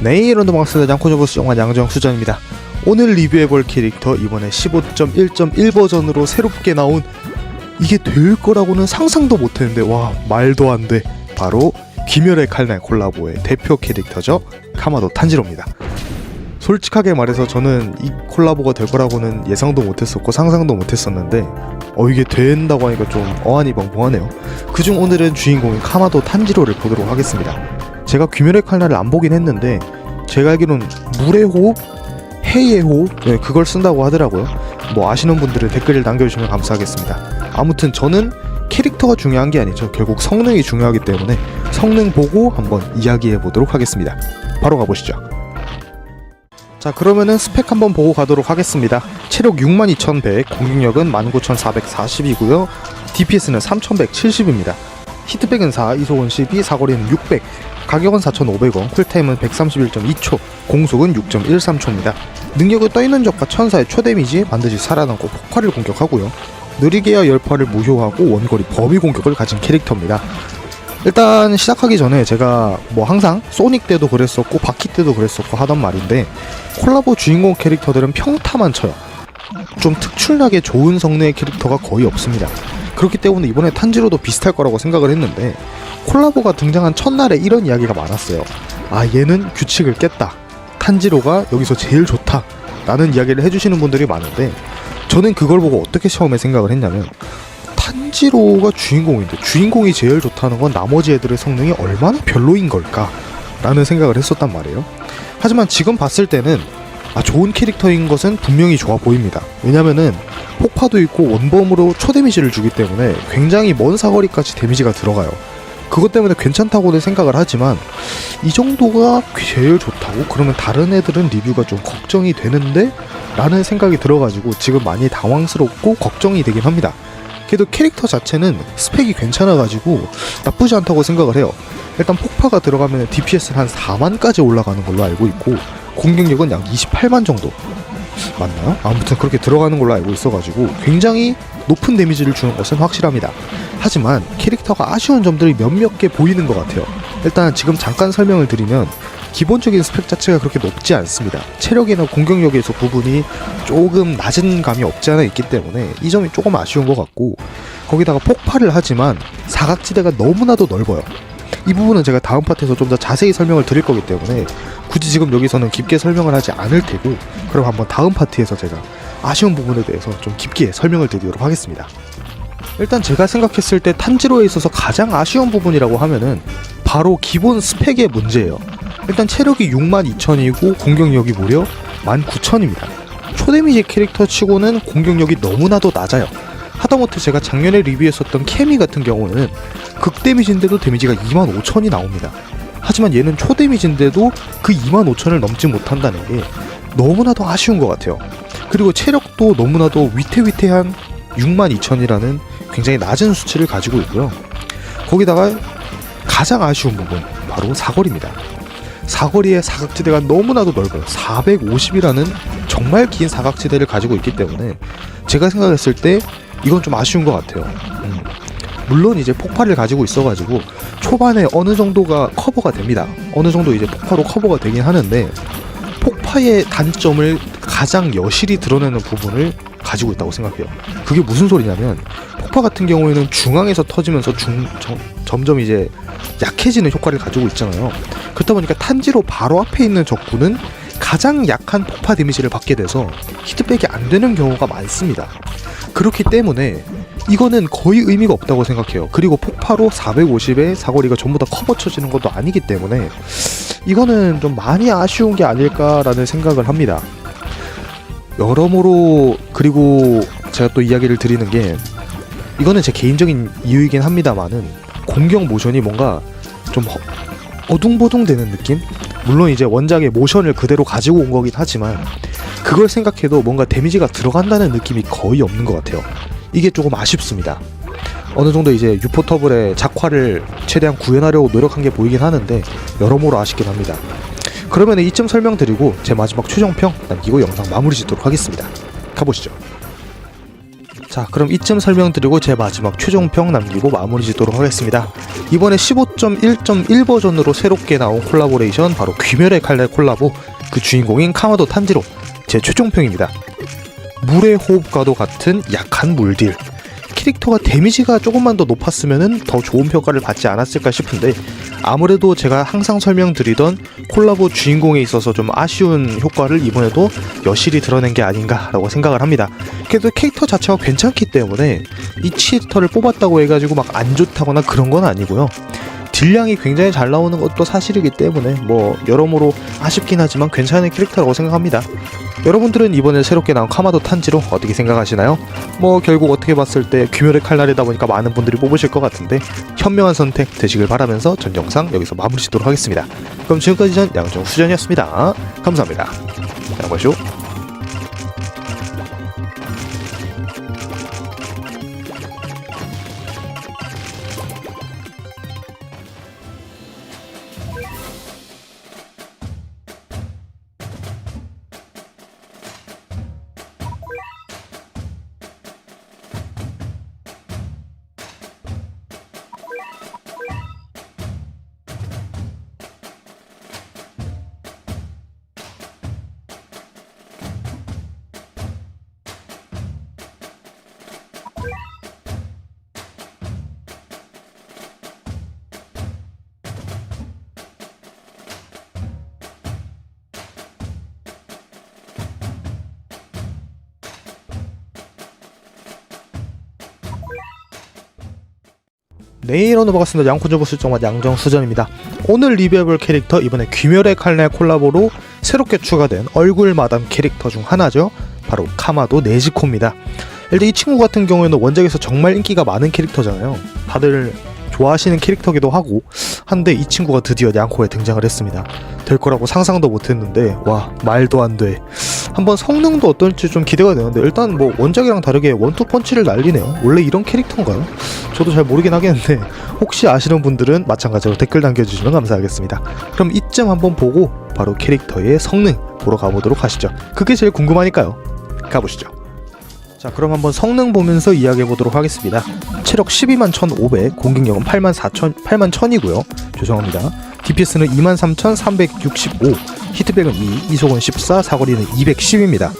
네, 여러분들 반갑습니다. 양코저버스 영화 양정수전입니다. 오늘 리뷰해볼 캐릭터, 이번에 15.1.1 버전으로 새롭게 나온, 이게 될 거라고는 상상도 못했는데 와, 말도 안 돼. 바로 귀멸의 칼날 콜라보의 대표 캐릭터죠. 카마도 탄지로입니다. 솔직하게 말해서 저는 이 콜라보가 될 거라고는 예상도 못했었고 상상도 못했었는데 이게 된다고 하니까 좀 어안이 벙벙하네요. 그중 오늘은 주인공인 카마도 탄지로를 보도록 하겠습니다. 제가 귀멸의 칼날을 안 보긴 했는데 제가 알기로는 물의 호흡? 해의 호흡? 네, 그걸 쓴다고 하더라고요. 뭐 아시는 분들은 댓글을 남겨주시면 감사하겠습니다. 아무튼 저는 캐릭터가 중요한 게 아니죠. 결국 성능이 중요하기 때문에 성능 보고 한번 이야기해 보도록 하겠습니다. 바로 가보시죠. 자, 그러면은 스펙 한번 보고 가도록 하겠습니다. 체력 62,100, 공격력은 19,440이고요 DPS는 3,170입니다 히트백은 4, 이속은 12, 사거리는 600, 가격은 4,500원, 쿨타임은 131.2초, 공속은 6.13초입니다 능력은 떠있는 적과 천사의 초데미지, 반드시 살아남고 폭발을 공격하고요 느리게야 열파를 무효하고 원거리 범위 공격을 가진 캐릭터입니다. 일단 시작하기 전에 제가 뭐 항상 소닉 때도 그랬었고 바퀴 때도 그랬었고 하던 말인데, 콜라보 주인공 캐릭터들은 평타만 쳐요. 좀 특출나게 좋은 성능의 캐릭터가 거의 없습니다. 그렇기 때문에 이번에 탄지로도 비슷할 거라고 생각을 했는데, 콜라보가 등장한 첫날에 이런 이야기가 많았어요. 아, 얘는 규칙을 깼다, 탄지로가 여기서 제일 좋다 라는 이야기를 해주시는 분들이 많은데, 저는 그걸 보고 어떻게 처음에 생각을 했냐면, 탄지로가 주인공인데 주인공이 제일 좋다는 건 나머지 애들의 성능이 얼마나 별로인 걸까 라는 생각을 했었단 말이에요. 하지만 지금 봤을 때는 좋은 캐릭터인 것은 분명히 좋아 보입니다. 왜냐면은 폭파도 있고 원범으로 초데미지를 주기 때문에 굉장히 먼 사거리까지 데미지가 들어가요. 그것 때문에 괜찮다고는 생각을 하지만 이 정도가 제일 좋다고? 그러면 다른 애들은 리뷰가 좀 걱정이 되는데? 라는 생각이 들어가지고 지금 많이 당황스럽고 걱정이 되긴 합니다. 그래도 캐릭터 자체는 스펙이 괜찮아가지고 나쁘지 않다고 생각을 해요. 일단 폭파가 들어가면 DPS는 한 4만까지 올라가는 걸로 알고 있고 공격력은 약 28만 정도 맞나요? 아무튼 그렇게 들어가는 걸로 알고 있어가지고 굉장히 높은 데미지를 주는 것은 확실합니다. 하지만 캐릭터가 아쉬운 점들이 몇몇 개 보이는 것 같아요. 일단 지금 잠깐 설명을 드리면, 기본적인 스펙 자체가 그렇게 높지 않습니다. 체력이나 공격력에서 부분이 조금 낮은 감이 없지 않아 있기 때문에 이 점이 조금 아쉬운 것 같고, 거기다가 폭발을 하지만 사각지대가 너무나도 넓어요. 이 부분은 제가 다음 파트에서 좀 더 자세히 설명을 드릴 거기 때문에 굳이 지금 여기서는 깊게 설명을 하지 않을 테고, 그럼 한번 다음 파트에서 제가 아쉬운 부분에 대해서 좀 깊게 설명을 드리도록 하겠습니다. 일단 제가 생각했을 때 탄지로에 있어서 가장 아쉬운 부분이라고 하면은 바로 기본 스펙의 문제예요. 일단 체력이 62,000이고 공격력이 무려 19,000입니다. 초데미지 캐릭터 치고는 공격력이 너무나도 낮아요. 하다못해 제가 작년에 리뷰했었던 케미 같은 경우는 극데미지인데도 데미지가 25,000이 나옵니다. 하지만 얘는 초데미지인데도 그 25,000을 넘지 못한다는 게 너무나도 아쉬운 것 같아요. 그리고 체력도 너무나도 위태위태한 62,000이라는 굉장히 낮은 수치를 가지고 있고요. 거기다가 가장 아쉬운 부분, 바로 사거리입니다. 사거리의 사각지대가 너무나도 넓어요. 450이라는 정말 긴 사각지대를 가지고 있기 때문에 제가 생각했을 때 이건 좀 아쉬운 것 같아요. 물론 이제 폭발을 가지고 있어가지고 초반에 어느 정도가 커버가 됩니다. 어느 정도 이제 폭파로 커버가 되긴 하는데, 폭파의 단점을 가장 여실히 드러내는 부분을 가지고 있다고 생각해요. 그게 무슨 소리냐면, 폭파 같은 경우에는 중앙에서 터지면서 점점 이제 약해지는 효과를 가지고 있잖아요. 그렇다 보니까 탄지로 바로 앞에 있는 적군은 가장 약한 폭파 데미지를 받게 돼서 히트백이 안 되는 경우가 많습니다. 그렇기 때문에 이거는 거의 의미가 없다고 생각해요. 그리고 폭파로 450에 사거리가 전부 다 커버 쳐지는 것도 아니기 때문에 이거는 좀 많이 아쉬운 게 아닐까라는 생각을 합니다. 여러모로, 그리고 제가 또 이야기를 드리는 게, 이거는 제 개인적인 이유이긴 합니다만은 공격 모션이 뭔가 좀 어둥보둥 되는 느낌? 물론 이제 원작의 모션을 그대로 가지고 온 거긴 하지만 그걸 생각해도 뭔가 데미지가 들어간다는 느낌이 거의 없는 것 같아요. 이게 조금 아쉽습니다. 어느 정도 이제 유포터블의 작화를 최대한 구현하려고 노력한 게 보이긴 하는데 여러모로 아쉽긴 합니다. 그러면 이쯤 설명드리고 제 마지막 최종평 남기고 영상 마무리 짓도록 하겠습니다. 가보시죠. 자, 그럼 이쯤 설명드리고 제 마지막 최종평 남기고 마무리 짓도록 하겠습니다. 이번에 15.1.1 버전으로 새롭게 나온 콜라보레이션 바로 귀멸의 칼날 콜라보, 그 주인공인 카마도 탄지로, 제 최종평입니다. 물의 호흡과도 같은 약한 물딜, 캐릭터가 데미지가 조금만 더 높았으면 더 좋은 평가를 받지 않았을까 싶은데, 아무래도 제가 항상 설명드리던 콜라보 주인공에 있어서 좀 아쉬운 효과를 이번에도 여실히 드러낸 게 아닌가라고 생각을 합니다. 그래도 캐릭터 자체가 괜찮기 때문에 이 치에터를 뽑았다고 해가지고 막 안 좋다거나 그런 건 아니고요. 딜량이 굉장히 잘 나오는 것도 사실이기 때문에 뭐 여러모로 아쉽긴 하지만 괜찮은 캐릭터라고 생각합니다. 여러분들은 이번에 새롭게 나온 카마도 탄지로 어떻게 생각하시나요? 뭐 결국 어떻게 봤을 때 귀멸의 칼날이다 보니까 많은 분들이 뽑으실 것 같은데 현명한 선택 되시길 바라면서 전 영상 여기서 마무리 짓도록 하겠습니다. 그럼 지금까지 전 양정수전이었습니다. 감사합니다. 양보쇼. 네, 이로 넘어갔습니다. 양코조보 술정맛 양정수전입니다. 오늘 리뷰해볼 캐릭터, 이번에 귀멸의 칼날 콜라보로 새롭게 추가된 얼굴 마담 캐릭터 중 하나죠. 바로 카마도 네지코입니다. 일단 이 친구 같은 경우에는 원작에서 정말 인기가 많은 캐릭터잖아요. 다들 좋아하시는 캐릭터기도 하고 한데 이 친구가 드디어 냥코에 등장을 했습니다. 될 거라고 상상도 못했는데 와, 말도 안 돼. 한번 성능도 어떨지 좀 기대가 되는데, 일단 뭐 원작이랑 다르게 원투 펀치를 날리네요. 원래 이런 캐릭터인가요? 저도 잘 모르긴 하겠는데 혹시 아시는 분들은 마찬가지로 댓글 남겨주시면 감사하겠습니다. 그럼 이쯤 한번 보고 바로 캐릭터의 성능 보러 가보도록 하시죠. 그게 제일 궁금하니까요. 가보시죠. 자, 그럼 한번 성능 보면서 이야기해보도록 하겠습니다. 체력 121,500, 공격력은 81,000이고요. 죄송합니다. DPS는 23,365, 히트백은 2, 이속은 14, 사거리는 210입니다.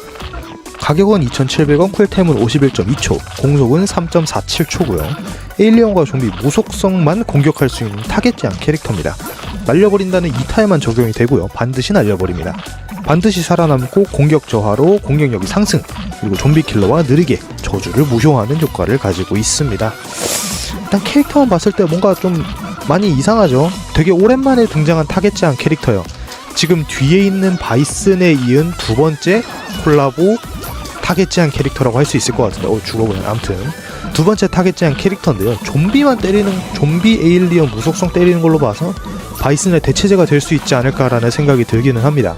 가격은 2,700원, 쿨타임은 51.2초, 공속은 3.47초고요. 에일리언과 좀비 무속성만 공격할 수 있는 타겟 제한 캐릭터입니다. 날려버린다는 2타에만 적용이 되고요. 반드시 날려버립니다. 반드시 살아남고 공격 저하로 공격력이 상승, 그리고 좀비 킬러와 느리게 저주를 무효하는 효과를 가지고 있습니다. 일단 캐릭터만 봤을 때 뭔가 좀 많이 이상하죠. 되게 오랜만에 등장한 타겟 제한 캐릭터요. 지금 뒤에 있는 바이슨에 이은 두 번째 콜라보 타겟 제한 캐릭터라고 할 수 있을 것 같은데, 죽어보네. 아무튼 두 번째 타겟 제한 캐릭터인데요. 좀비만 때리는, 좀비 에일리언 무속성 때리는 걸로 봐서 바이슨의 대체제가 될 수 있지 않을까라는 생각이 들기는 합니다.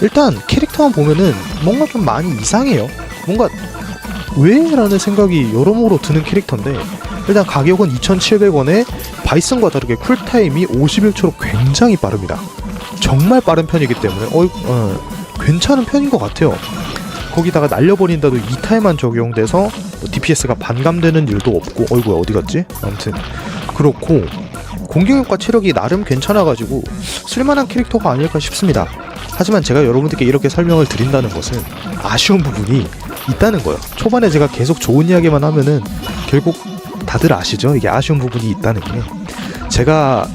일단 캐릭터만 보면은 뭔가 좀 많이 이상해요. 뭔가 왜? 라는 생각이 여러모로 드는 캐릭터인데, 일단 가격은 2,700원에 바이슨과 다르게 쿨타임이 51초로 굉장히 빠릅니다. 정말 빠른 편이기 때문에 괜찮은 편인 것 같아요. 거기다가 날려버린다도 2타에만 적용돼서 DPS가 반감되는 일도 없고, 어이구야 어디갔지? 아무튼 그렇고 공격력과 체력이 나름 괜찮아가지고 쓸만한 캐릭터가 아닐까 싶습니다. 하지만 제가 여러분들께 이렇게 설명을 드린다는 것은 아쉬운 부분이 있다는 거예요. 초반에 제가 계속 좋은 이야기만 하면은 결국 다들 아시죠? 이게 아쉬운 부분이 있다는 게, 제가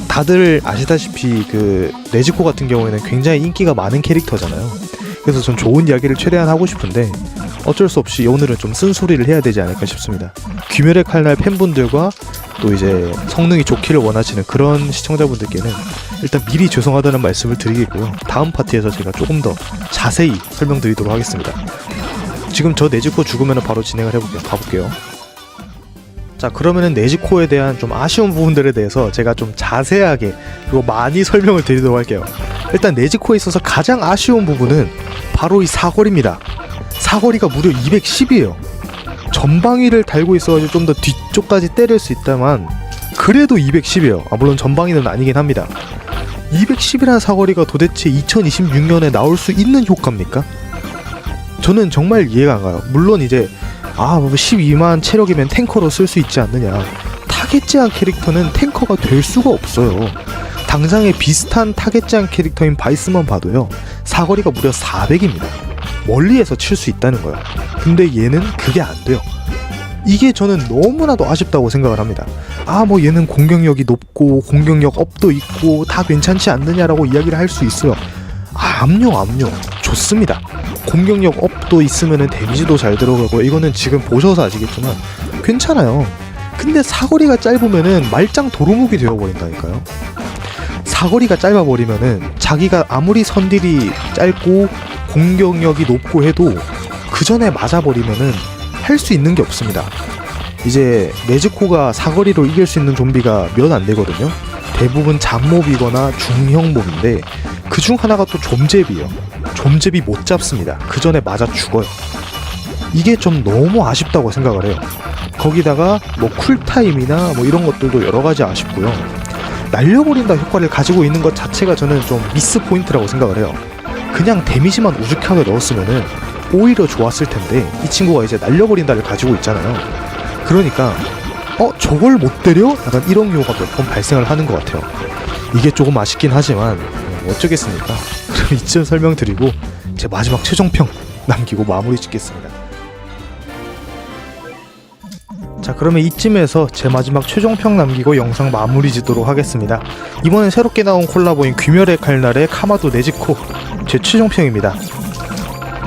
다들 아시다시피 그 네지코 같은 경우에는 굉장히 인기가 많은 캐릭터잖아요. 그래서 전 좋은 이야기를 최대한 하고 싶은데 어쩔 수 없이 오늘은 좀 쓴소리를 해야 되지 않을까 싶습니다. 귀멸의 칼날 팬분들과 또 이제 성능이 좋기를 원하시는 그런 시청자분들께는 일단 미리 죄송하다는 말씀을 드리겠고요. 다음 파트에서 제가 조금 더 자세히 설명드리도록 하겠습니다. 지금 저 네지코 죽으면 바로 진행을 해볼게요. 가볼게요. 자, 그러면은 네지코에 대한 좀 아쉬운 부분들에 대해서 제가 좀 자세하게 그리고 많이 설명을 드리도록 할게요. 일단 네지코에 있어서 가장 아쉬운 부분은 바로 이 사거리입니다. 사거리가 무려 210이에요. 전방위를 달고 있어가지고 좀 더 뒤쪽까지 때릴 수 있다만 그래도 210이에요. 물론 전방위는 아니긴 합니다. 210이라는 사거리가 도대체 2026년에 나올 수 있는 효과입니까? 저는 정말 이해가 안 가요. 물론 이제 12만 체력이면 탱커로 쓸 수 있지 않느냐, 타겟 타겟제한 캐릭터는 탱커가 될 수가 없어요. 당장에 비슷한 타겟제한 캐릭터인 바이스만 봐도요, 사거리가 무려 400입니다. 멀리에서 칠 수 있다는 거예요. 근데 얘는 그게 안 돼요. 이게 저는 너무나도 아쉽다고 생각을 합니다. 뭐 얘는 공격력이 높고 공격력 업도 있고 다 괜찮지 않느냐라고 이야기를 할 수 있어요. 압류 좋습니다. 공격력 업도 있으면은 데미지도 잘 들어가고 이거는 지금 보셔서 아시겠지만 괜찮아요. 근데 사거리가 짧으면은 말짱 도루묵이 되어버린다니까요. 사거리가 짧아버리면은 자기가 아무리 선딜이 짧고 공격력이 높고 해도 그 전에 맞아버리면은 할 수 있는 게 없습니다. 이제 네즈코가 사거리로 이길 수 있는 좀비가 몇 안 되거든요. 대부분 잡몹이거나 중형 몹인데 그 중 하나가 또 좀잽이에요. 좀잽이 못 잡습니다. 그 전에 맞아 죽어요. 이게 좀 너무 아쉽다고 생각을 해요. 거기다가 뭐 쿨타임이나 뭐 이런 것들도 여러 가지 아쉽고요. 날려버린다 효과를 가지고 있는 것 자체가 저는 좀 미스 포인트라고 생각을 해요. 그냥 데미지만 우죽하게 넣었으면은 오히려 좋았을 텐데 이 친구가 이제 날려버린다를 가지고 있잖아요. 그러니까 저걸 못 때려? 약간 이런 경우가 몇 번 발생을 하는 것 같아요. 이게 조금 아쉽긴 하지만 어쩌겠습니까? 그럼 이쯤 설명드리고 제 마지막 최종평 남기고 마무리 짓겠습니다. 자, 그러면 이쯤에서 제 마지막 최종평 남기고 영상 마무리 짓도록 하겠습니다. 이번엔 새롭게 나온 콜라보인 귀멸의 칼날의 카마도 네즈코 제 최종평입니다.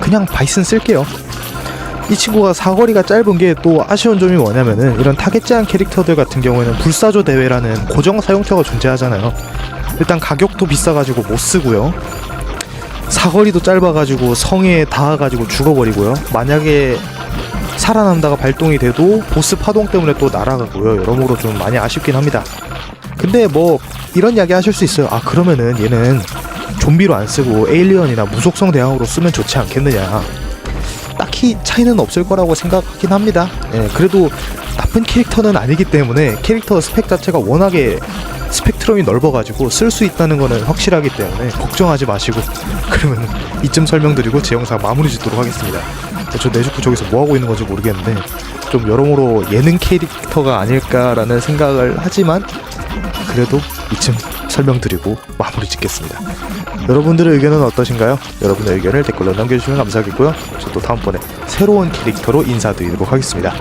그냥 바이슨 쓸게요. 이 친구가 사거리가 짧은 게 또 아쉬운 점이 뭐냐면은 이런 타겟 제한 캐릭터들 같은 경우에는 불사조 대회라는 고정 사용처가 존재하잖아요. 일단 가격도 비싸가지고 못 쓰고요. 사거리도 짧아가지고 성에 닿아가지고 죽어버리고요. 만약에 살아남다가 발동이 돼도 보스 파동 때문에 또 날아가고요. 여러모로 좀 많이 아쉽긴 합니다. 근데 뭐 이런 이야기 하실 수 있어요. 그러면은 얘는 좀비로 안 쓰고 에일리언이나 무속성 대항으로 쓰면 좋지 않겠느냐. 딱히 차이는 없을 거라고 생각하긴 합니다. 그래도 나쁜 캐릭터는 아니기 때문에 캐릭터 스펙 자체가 워낙에 스펙트럼이 넓어가지고 쓸 수 있다는 거는 확실하기 때문에 걱정하지 마시고 그러면 이쯤 설명드리고 제 영상 마무리 짓도록 하겠습니다. 저 네즈코 저기서 뭐하고 있는 건지 모르겠는데 좀 여러모로 예능 캐릭터가 아닐까라는 생각을 하지만 그래도 이쯤 설명드리고 마무리 짓겠습니다. 여러분들의 의견은 어떠신가요? 여러분의 의견을 댓글로 남겨주시면 감사하겠고요. 저도 다음번에 새로운 캐릭터로 인사드리도록 하겠습니다.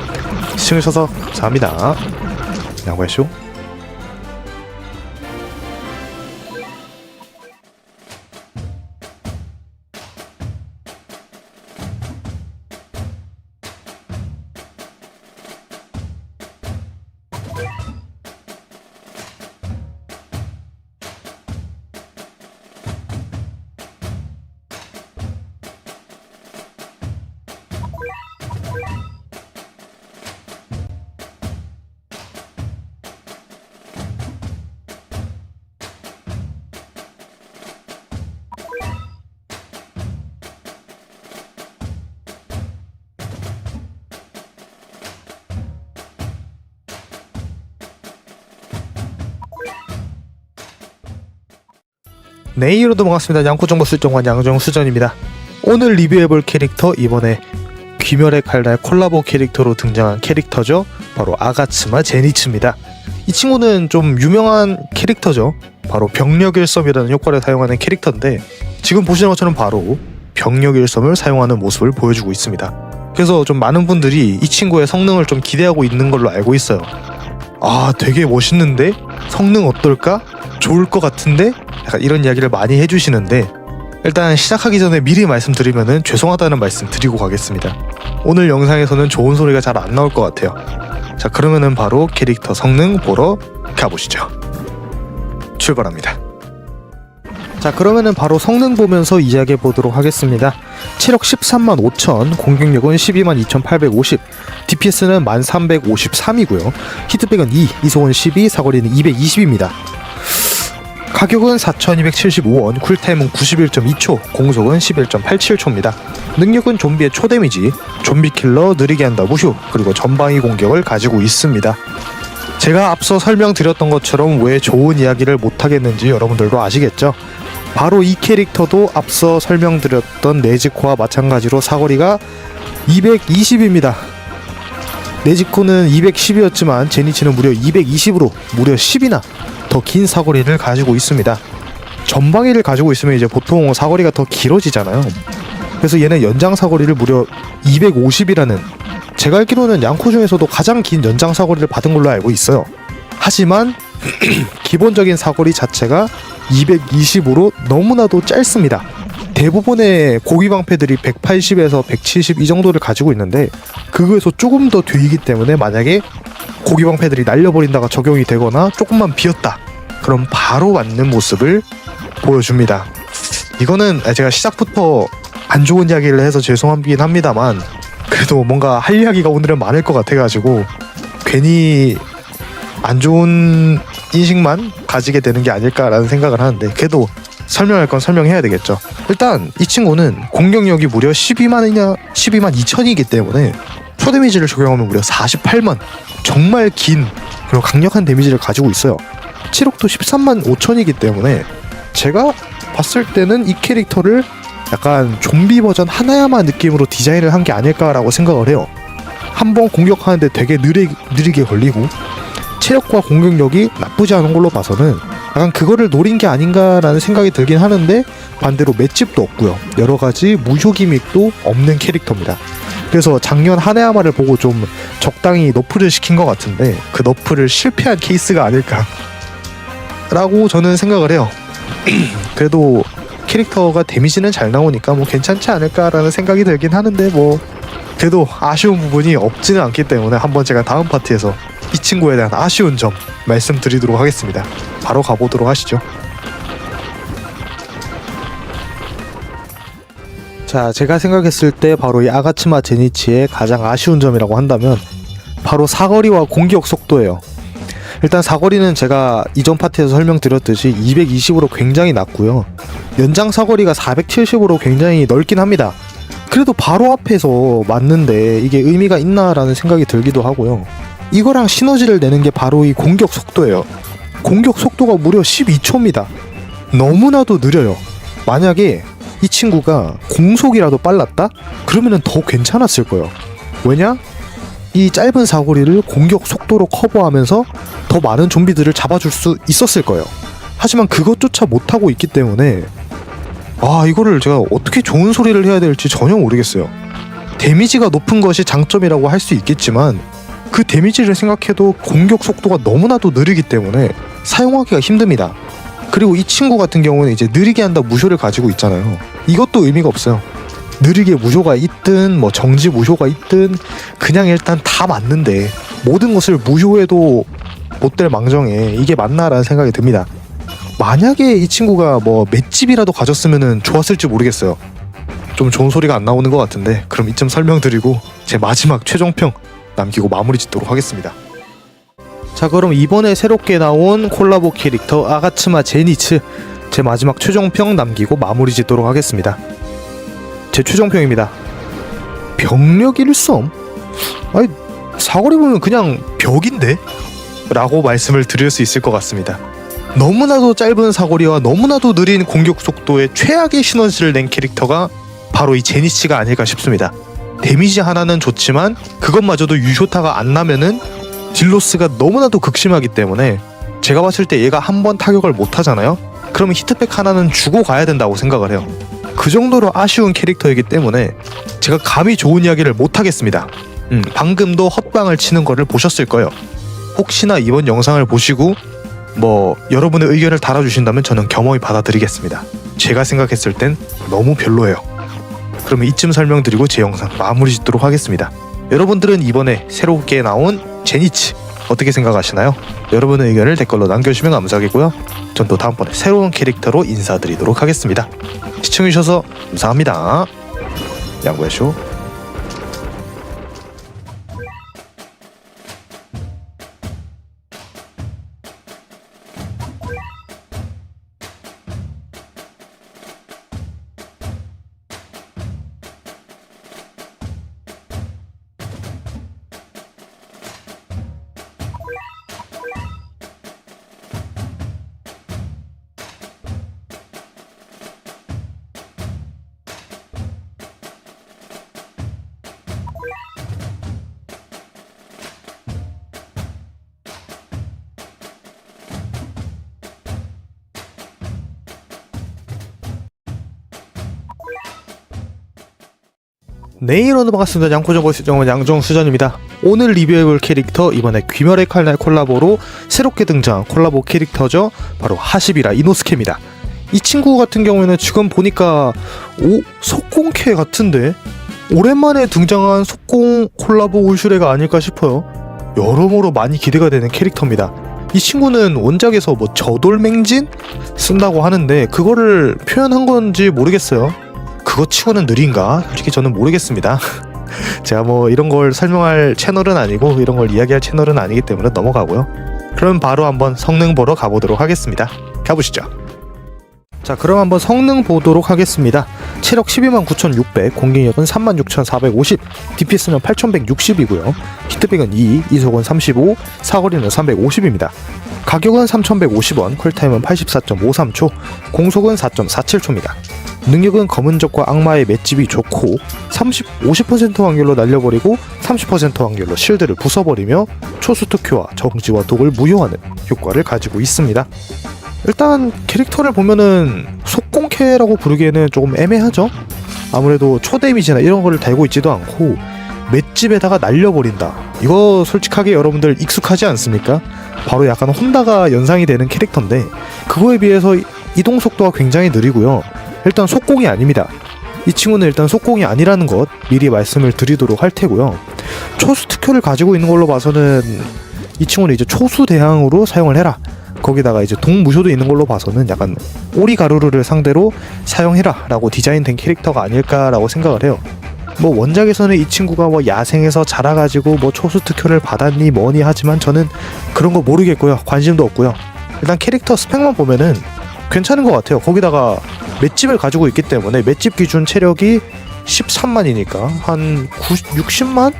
시청해주셔서 감사합니다. 양보하시오. 네, 이로도 반갑습니다. 양코정보 술정관 양정수전입니다. 오늘 리뷰해볼 캐릭터, 이번에 귀멸의 칼날 콜라보 캐릭터로 등장한 캐릭터죠. 바로 아가츠마 제니츠입니다. 이 친구는 좀 유명한 캐릭터죠. 바로 병력일섬이라는 효과를 사용하는 캐릭터인데 지금 보시는 것처럼 바로 병력일섬을 사용하는 모습을 보여주고 있습니다. 그래서 좀 많은 분들이 이 친구의 성능을 좀 기대하고 있는 걸로 알고 있어요. 되게 멋있는데? 성능 어떨까? 좋을 것 같은데? 약간 이런 이야기를 많이 해주시는데 일단 시작하기 전에 미리 말씀드리면은 죄송하다는 말씀 드리고 가겠습니다. 오늘 영상에서는 좋은 소리가 잘 안 나올 것 같아요. 자, 그러면은 바로 캐릭터 성능 보러 가보시죠. 출발합니다. 자, 그러면은 바로 성능 보면서 이야기해 보도록 하겠습니다. 체력 13만 5천, 공격력은 12만 2850, DPS는 1353이고요. 히트백은 2, 이속은 12, 사거리는 220입니다. 가격은 4275원, 쿨타임은 91.2초, 공속은 11.87초입니다. 능력은 좀비의 초데미지, 좀비킬러, 느리게 한다 무효, 그리고 전방위 공격을 가지고 있습니다. 제가 앞서 설명드렸던 것처럼 왜 좋은 이야기를 못하겠는지 여러분들도 아시겠죠? 바로 이 캐릭터도 앞서 설명드렸던 네즈코와 마찬가지로 사거리가 220입니다. 네지코는 210이었지만 제니치는 무려 220으로 무려 10이나 더 긴 사거리를 가지고 있습니다. 전방위를 가지고 있으면 이제 보통 사거리가 더 길어지잖아요. 그래서 얘는 연장 사거리를 무려 250이라는, 제가 알기로는 양코 중에서도 가장 긴 연장 사거리를 받은 걸로 알고 있어요. 하지만 기본적인 사거리 자체가 220으로 너무나도 짧습니다. 대부분의 고기 방패들이 180에서 170 이 정도를 가지고 있는데 그거에서 조금 더 뒤이기 때문에 만약에 고기 방패들이 날려버린다가 적용이 되거나 조금만 비었다, 그럼 바로 맞는 모습을 보여줍니다. 이거는 제가 시작부터 안 좋은 이야기를 해서 죄송하긴 합니다만 그래도 뭔가 할 이야기가 오늘은 많을 것 같아가지고 괜히 안 좋은 인식만 가지게 되는 게 아닐까라는 생각을 하는데, 그래도 설명할 건 설명해야 되겠죠. 일단 이 친구는 공격력이 무려 12만 2천이기 때문에 초 데미지를 적용하면 무려 48만, 정말 긴 그리고 강력한 데미지를 가지고 있어요. 체력도 13만 5천이기 때문에 제가 봤을 때는 이 캐릭터를 약간 좀비 버전 하나야마 느낌으로 디자인을 한 게 아닐까라고 생각을 해요. 한번 공격하는데 되게 느리게 걸리고 체력과 공격력이 나쁘지 않은 걸로 봐서는 약간 그거를 노린 게 아닌가라는 생각이 들긴 하는데, 반대로 맷집도 없고요, 여러가지 무효 기믹도 없는 캐릭터입니다. 그래서 작년 하네야마를 보고 좀 적당히 너프를 시킨 것 같은데 그 너프를 실패한 케이스가 아닐까 라고 저는 생각을 해요. 그래도 캐릭터가 데미지는 잘 나오니까 뭐 괜찮지 않을까라는 생각이 들긴 하는데, 뭐 그래도 아쉬운 부분이 없지는 않기 때문에 한번 제가 다음 파트에서 이 친구에 대한 아쉬운 점 말씀드리도록 하겠습니다. 바로 가보도록 하시죠. 자, 제가 생각했을 때 바로 이 아가츠마 제니치의 가장 아쉬운 점이라고 한다면 바로 사거리와 공격 속도예요. 일단 사거리는 제가 이전 파트에서 설명드렸듯이 220으로 굉장히 낮고요, 연장 사거리가 470으로 굉장히 넓긴 합니다. 그래도 바로 앞에서 맞는데 이게 의미가 있나라는 생각이 들기도 하고요. 이거랑 시너지를 내는 게 바로 이 공격 속도예요. 공격 속도가 무려 12초입니다. 너무나도 느려요. 만약에 이 친구가 공속이라도 빨랐다? 그러면은 더 괜찮았을 거예요. 왜냐? 이 짧은 사거리를 공격 속도로 커버하면서 더 많은 좀비들을 잡아줄 수 있었을 거예요. 하지만 그것조차 못하고 있기 때문에 이거를 제가 어떻게 좋은 소리를 해야 될지 전혀 모르겠어요. 데미지가 높은 것이 장점이라고 할 수 있겠지만 그 데미지를 생각해도 공격 속도가 너무나도 느리기 때문에 사용하기가 힘듭니다. 그리고 이 친구 같은 경우는 이제 느리게 한다 무효를 가지고 있잖아요. 이것도 의미가 없어요. 느리게 무효가 있든 뭐 정지 무효가 있든 그냥 일단 다 맞는데 모든 것을 무효해도 못될 망정에 이게 맞나라는 생각이 듭니다. 만약에 이 친구가 뭐 맷집이라도 가졌으면 좋았을지 모르겠어요. 좀 좋은 소리가 안 나오는 것 같은데, 그럼 이쯤 설명드리고 제 마지막 최종평 남기고 마무리 짓도록 하겠습니다. 자, 그럼 이번에 새롭게 나온 콜라보 캐릭터 아가츠마 제니츠, 제 마지막 최종평 남기고 마무리 짓도록 하겠습니다. 제 최종평입니다. 병력 일섬? 아니, 사거리 보면 그냥 벽인데? 라고 말씀을 드릴 수 있을 것 같습니다. 너무나도 짧은 사거리와 너무나도 느린 공격 속도에 최악의 시너지를 낸 캐릭터가 바로 이 제니치가 아닐까 싶습니다. 데미지 하나는 좋지만 그것마저도 유효타가 안 나면은 딜로스가 너무나도 극심하기 때문에 제가 봤을 때 얘가 한 번 타격을 못 하잖아요? 그러면 히트팩 하나는 주고 가야 된다고 생각을 해요. 그 정도로 아쉬운 캐릭터이기 때문에 제가 감히 좋은 이야기를 못 하겠습니다. 방금도 헛방을 치는 거를 보셨을 거예요. 혹시나 이번 영상을 보시고 뭐 여러분의 의견을 달아주신다면 저는 겸허히 받아들이겠습니다. 제가 생각했을 땐 너무 별로예요. 그러면 이쯤 설명드리고 제 영상 마무리 짓도록 하겠습니다. 여러분들은 이번에 새롭게 나온 제니치 어떻게 생각하시나요? 여러분의 의견을 댓글로 남겨주시면 감사하겠고요. 전 또 다음번에 새로운 캐릭터로 인사드리도록 하겠습니다. 시청해주셔서 감사합니다. 양구야쇼. 네, 여러분 반갑습니다. 양코정보수정원 양정수전입니다. 오늘 리뷰해볼 캐릭터, 이번에 귀멸의 칼날 콜라보로 새롭게 등장한 콜라보 캐릭터죠. 바로 하시비라 이노스케입니다. 이 친구 같은 경우에는 지금 보니까 속공캐 같은데 오랜만에 등장한 속공 콜라보 울슈레가 아닐까 싶어요. 여러모로 많이 기대가 되는 캐릭터입니다. 이 친구는 원작에서 뭐 저돌맹진 쓴다고 하는데 그거를 표현한 건지 모르겠어요. 그거 치고는 느린가? 솔직히 저는 모르겠습니다. 제가 뭐 이런 걸 설명할 채널은 아니고 이런 걸 이야기할 채널은 아니기 때문에 넘어가고요. 그럼 바로 한번 성능 보러 가보도록 하겠습니다. 가보시죠. 자, 그럼 한번 성능 보도록 하겠습니다. 체력 129,600, 공격력은 36,450, DPS는 8,160이고요. 히트백은 2, 이속은 35, 사거리는 350입니다. 가격은 3,150원, 쿨타임은 84.53초, 공속은 4.47초입니다. 능력은 검은적과 악마의 맷집이 좋고 50% 확률로 날려버리고 30% 확률로 실드를 부숴버리며 초수 특효와 정지와 독을 무효하는 효과를 가지고 있습니다. 일단 캐릭터를 보면은 속공캐라고 부르기에는 조금 애매하죠? 아무래도 초데미지나 이런 거를 달고 있지도 않고 맷집에다가 날려버린다. 이거 솔직하게 여러분들 익숙하지 않습니까? 바로 약간 혼다가 연상이 되는 캐릭터인데 그거에 비해서 이동 속도가 굉장히 느리고요. 일단 속공이 아닙니다. 이 친구는 일단 속공이 아니라는 것 미리 말씀을 드리도록 할 테고요. 초수 특효를 가지고 있는 걸로 봐서는 이 친구는 이제 초수 대항으로 사용을 해라. 거기다가 이제 동무효도 있는 걸로 봐서는 약간 오리가루르를 상대로 사용해라 라고 디자인된 캐릭터가 아닐까라고 생각을 해요. 뭐 원작에서는 이 친구가 뭐 야생에서 자라가지고 뭐 초수 특효를 받았니 뭐니 하지만 저는 그런 거 모르겠고요. 관심도 없고요. 일단 캐릭터 스펙만 보면은 괜찮은 것 같아요. 거기다가 맷집을 가지고 있기 때문에 맷집 기준 체력이 13만이니까 한 60만?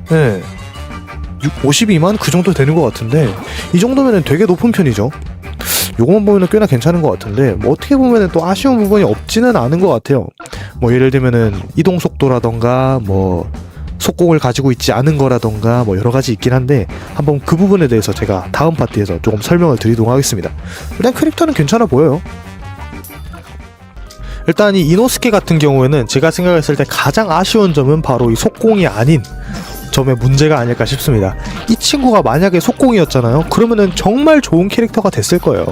네, 52만? 그 정도 되는 것 같은데 이 정도면 되게 높은 편이죠. 요것만 보면 꽤나 괜찮은 것 같은데 뭐 어떻게 보면 또 아쉬운 부분이 없지는 않은 것 같아요. 뭐 예를 들면은 이동 속도라던가 뭐 속공을 가지고 있지 않은 거라던가 뭐 여러 가지 있긴 한데 한번 그 부분에 대해서 제가 다음 파트에서 조금 설명을 드리도록 하겠습니다. 일단 캐릭터는 괜찮아 보여요. 일단 이 이노스케 같은 경우에는 제가 생각했을 때 가장 아쉬운 점은 바로 이 속공이 아닌 점의 문제가 아닐까 싶습니다. 이 친구가 만약에 속공이었잖아요. 그러면은 정말 좋은 캐릭터가 됐을 거예요.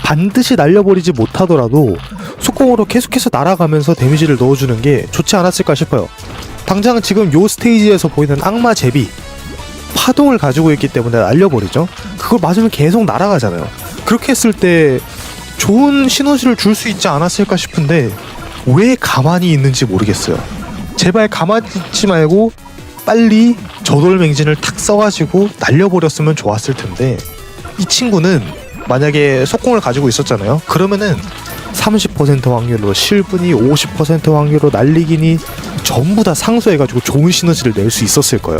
반드시 날려버리지 못하더라도 속공으로 계속해서 날아가면서 데미지를 넣어주는 게 좋지 않았을까 싶어요. 당장 지금 요 스테이지에서 보이는 악마 제비 파동을 가지고 있기 때문에 날려버리죠. 그걸 맞으면 계속 날아가잖아요. 그렇게 했을 때 좋은 시너지를 줄 수 있지 않았을까 싶은데 왜 가만히 있는지 모르겠어요. 제발 가만히 있지 말고 빨리 저돌맹진을 탁 써가지고 날려버렸으면 좋았을 텐데 이 친구는 만약에 속공을 가지고 있었잖아요. 그러면은 30% 확률로 실분이 50% 확률로 날리기니 전부 다 상쇄해가지고 좋은 시너지를 낼 수 있었을 거예요.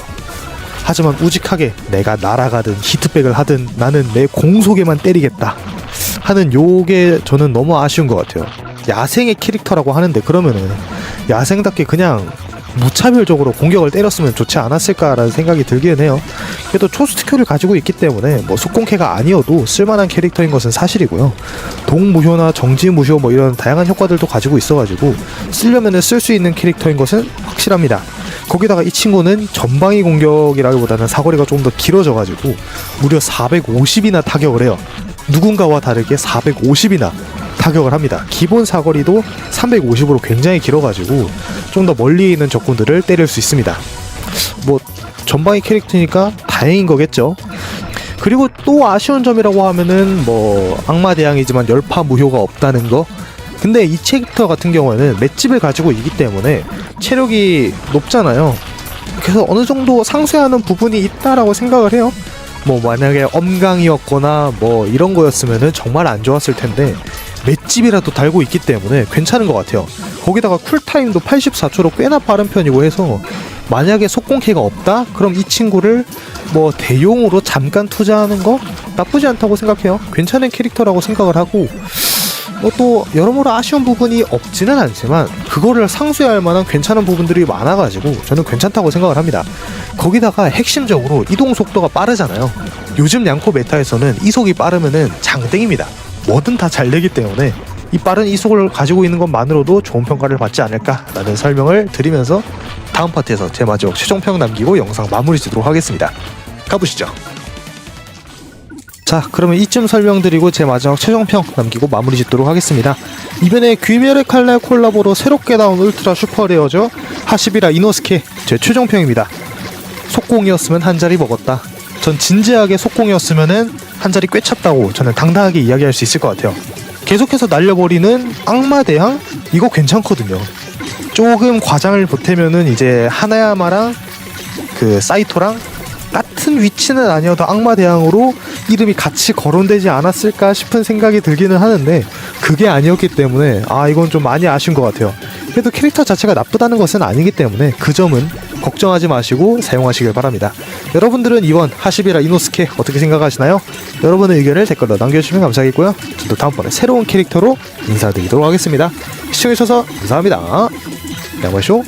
하지만 우직하게 내가 날아가든 히트백을 하든 나는 내 공속에만 때리겠다 하는 요게 저는 너무 아쉬운 것 같아요. 야생의 캐릭터라고 하는데 그러면은 야생답게 그냥 무차별적으로 공격을 때렸으면 좋지 않았을까라는 생각이 들긴 해요. 그래도 초수 특효를 가지고 있기 때문에 뭐 속공캐가 아니어도 쓸만한 캐릭터인 것은 사실이고요. 동무효나 정지무효 뭐 이런 다양한 효과들도 가지고 있어가지고 쓰려면은 쓸 수 있는 캐릭터인 것은 확실합니다. 거기다가 이 친구는 전방위 공격이라기보다는 사거리가 좀 더 길어져가지고 무려 450이나 타격을 해요. 누군가와 다르게 450이나 타격을 합니다. 기본 사거리도 350으로 굉장히 길어가지고 좀 더 멀리 있는 적군들을 때릴 수 있습니다. 뭐 전방위 캐릭터니까 다행인 거겠죠. 그리고 또 아쉬운 점이라고 하면은 뭐 악마 대항이지만 열파 무효가 없다는 거. 근데 이 캐릭터 같은 경우에는 맷집을 가지고 있기 때문에 체력이 높잖아요. 그래서 어느 정도 상쇄하는 부분이 있다라고 생각을 해요. 뭐 만약에 엄강이었거나 뭐 이런 거였으면은 정말 안 좋았을 텐데 맷집이라도 달고 있기 때문에 괜찮은 것 같아요. 거기다가 쿨타임도 84초로 꽤나 빠른 편이고 해서 만약에 속공캐가 없다? 그럼 이 친구를 뭐 대용으로 잠깐 투자하는 거 나쁘지 않다고 생각해요. 괜찮은 캐릭터라고 생각을 하고 뭐 또 여러모로 아쉬운 부분이 없지는 않지만 그거를 상쇄할 만한 괜찮은 부분들이 많아가지고 저는 괜찮다고 생각을 합니다. 거기다가 핵심적으로 이동 속도가 빠르잖아요. 요즘 양코 메타에서는 이속이 빠르면은 장땡입니다. 뭐든 다 잘 되기 때문에 이 빠른 이속을 가지고 있는 것만으로도 좋은 평가를 받지 않을까라는 설명을 드리면서 다음 파트에서 제 마지막 최종평 남기고 영상 마무리 짓도록 하겠습니다. 가보시죠. 자, 그러면 이쯤 설명드리고 제 마지막 최종평 남기고 마무리 짓도록 하겠습니다. 이번에 귀멸의 칼날 콜라보로 새롭게 나온 울트라 슈퍼레어죠. 하시비라 이노스케 제 최종평입니다. 속공이었으면 한 자리 먹었다. 전 진지하게 속공이었으면은 한 자리 꿰찼다고 저는 당당하게 이야기할 수 있을 것 같아요. 계속해서 날려버리는 악마 대항? 이거 괜찮거든요. 조금 과장을 보태면은 이제 하나야마랑 그 사이토랑 같은 위치는 아니어도 악마 대항으로 이름이 같이 거론되지 않았을까 싶은 생각이 들기는 하는데 그게 아니었기 때문에 이건 좀 많이 아쉬운 것 같아요. 그래도 캐릭터 자체가 나쁘다는 것은 아니기 때문에 그 점은 걱정하지 마시고 사용하시길 바랍니다. 여러분들은 이번 하시비라 이노스케 어떻게 생각하시나요? 여러분의 의견을 댓글로 남겨주시면 감사하겠고요. 저도 다음번에 새로운 캐릭터로 인사드리도록 하겠습니다. 시청해주셔서 감사합니다. 양말쇼.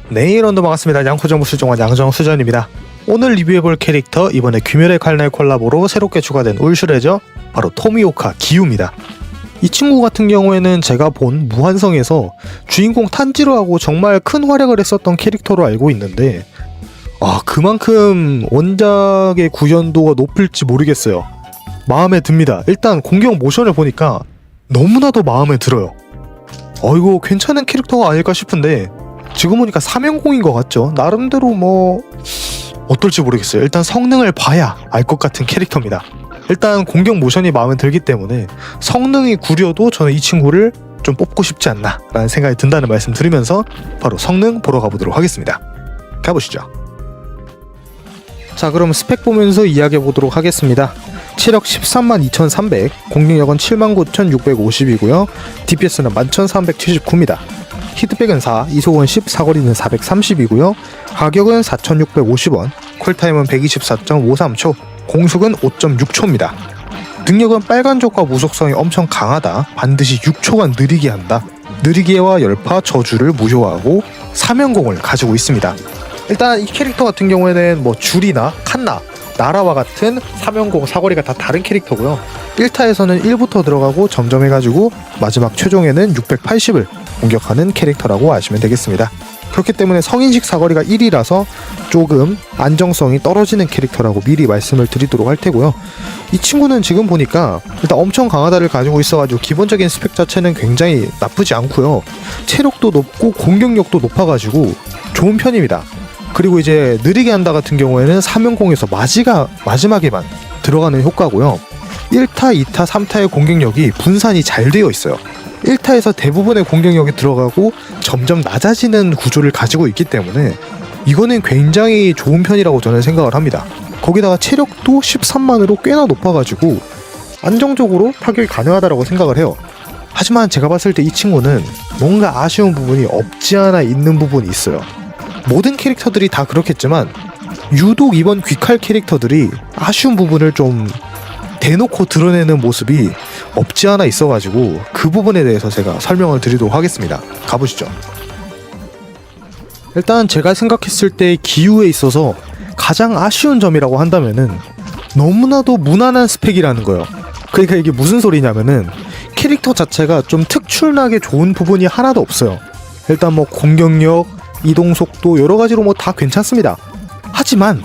네, 여러분들 반갑습니다. 양코정보 수정원 양정수전입니다. 오늘 리뷰해볼 캐릭터, 이번에 귀멸의 칼날 콜라보로 새롭게 추가된 울슈레죠. 바로 토미오카 기우입니다. 이 친구 같은 경우에는 제가 본 무한성에서 주인공 탄지로하고 정말 큰 활약을 했었던 캐릭터로 알고 있는데 그만큼 원작의 구현도가 높을지 모르겠어요. 마음에 듭니다. 일단 공격 모션을 보니까 너무나도 마음에 들어요. 이거 괜찮은 캐릭터가 아닐까 싶은데 지금 보니까 사면공인 것 같죠? 나름대로 어떨지 모르겠어요. 일단 성능을 봐야 알 것 같은 캐릭터입니다. 일단 공격 모션이 마음에 들기 때문에 성능이 구려도 저는 이 친구를 좀 뽑고 싶지 않나 라는 생각이 든다는 말씀 드리면서 바로 성능 보러 가보도록 하겠습니다. 가보시죠. 자, 그럼 스펙 보면서 이야기해 보도록 하겠습니다. 체력 132,300, 공격력은 79,650이고요. DPS는 11,379입니다. 히트백은 4, 이속은 10, 사거리는 430이고요. 가격은 4,650원, 쿨타임은 124.53초, 공속은 5.6초입니다. 능력은 빨간족과 무속성이 엄청 강하다. 반드시 6초간 느리게 한다. 느리게와 열파, 저주를 무효화하고 사면공을 가지고 있습니다. 일단 이 캐릭터 같은 경우에는 줄이나 칸나, 나라와 같은 사면공, 사거리가 다 다른 캐릭터고요. 1타에서는 1부터 들어가고 점점 해가지고 마지막 최종에는 680을 공격하는 캐릭터라고 아시면 되겠습니다. 그렇기 때문에 성인식 사거리가 1이라서 조금 안정성이 떨어지는 캐릭터라고 미리 말씀을 드리도록 할 테고요. 이 친구는 지금 보니까 일단 엄청 강하다를 가지고 있어가지고 기본적인 스펙 자체는 굉장히 나쁘지 않고요. 체력도 높고 공격력도 높아가지고 좋은 편입니다. 그리고 이제 느리게 한다 같은 경우에는 사면공에서 마지막에만 들어가는 효과고요. 1타, 2타, 3타의 공격력이 분산이 잘 되어 있어요. 1타에서 대부분의 공격력이 들어가고 점점 낮아지는 구조를 가지고 있기 때문에 이거는 굉장히 좋은 편이라고 저는 생각을 합니다. 거기다가 체력도 13만으로 꽤나 높아가지고 안정적으로 타격이 가능하다고 생각을 해요. 하지만 제가 봤을 때 이 친구는 뭔가 아쉬운 부분이 없지 않아 있는 부분이 있어요. 모든 캐릭터들이 다 그렇겠지만 유독 이번 귀칼 캐릭터들이 아쉬운 부분을 좀 대놓고 드러내는 모습이 없지 않아 있어가지고 그 부분에 대해서 제가 설명을 드리도록 하겠습니다. 가보시죠. 일단 제가 생각했을 때 기우에 있어서 가장 아쉬운 점이라고 한다면은 너무나도 무난한 스펙이라는 거예요. 그러니까 이게 무슨 소리냐면은 캐릭터 자체가 좀 특출나게 좋은 부분이 하나도 없어요. 일단 공격력, 이동속도 여러가지로 다 괜찮습니다. 하지만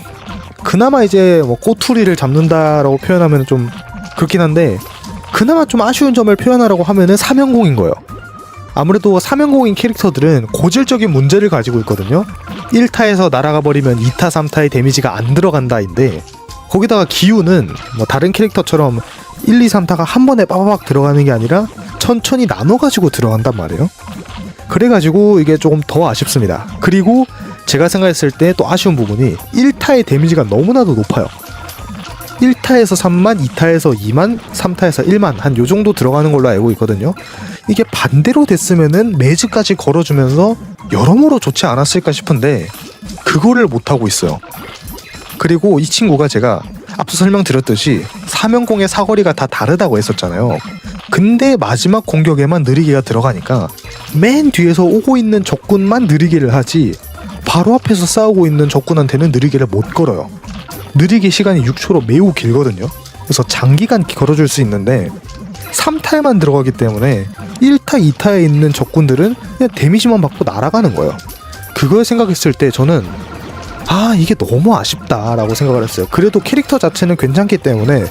그나마 이제 꼬투리를 잡는다라고 표현하면 좀 그렇긴 한데 그나마 좀 아쉬운 점을 표현하라고 하면은 사면공인 거예요. 아무래도 사면공인 캐릭터들은 고질적인 문제를 가지고 있거든요. 1타에서 날아가 버리면 2타, 3타의 데미지가 안 들어간다인데 거기다가 기우는 다른 캐릭터처럼 1, 2, 3타가 한 번에 빠바박 들어가는 게 아니라 천천히 나눠가지고 들어간단 말이에요. 그래가지고 이게 조금 더 아쉽습니다. 그리고 제가 생각했을 때 또 아쉬운 부분이 1타의 데미지가 너무나도 높아요. 1타에서 3만, 2타에서 2만, 3타에서 1만 한 요정도 들어가는 걸로 알고 있거든요. 이게 반대로 됐으면은 매즈까지 걸어주면서 여러모로 좋지 않았을까 싶은데 그거를 못하고 있어요. 그리고 이 친구가 제가 앞서 설명드렸듯이 사면공의 사거리가 다 다르다고 했었잖아요. 근데 마지막 공격에만 느리게가 들어가니까 맨 뒤에서 오고 있는 적군만 느리게를 하지 바로 앞에서 싸우고 있는 적군한테는 느리게를 못 걸어요. 느리게 시간이 6초로 매우 길거든요. 그래서 장기간 걸어줄 수 있는데 3타에만 들어가기 때문에 1타, 2타에 있는 적군들은 그냥 데미지만 받고 날아가는 거예요. 그걸 생각했을 때 저는 이게 너무 아쉽다 라고 생각을 했어요. 그래도 캐릭터 자체는 괜찮기 때문에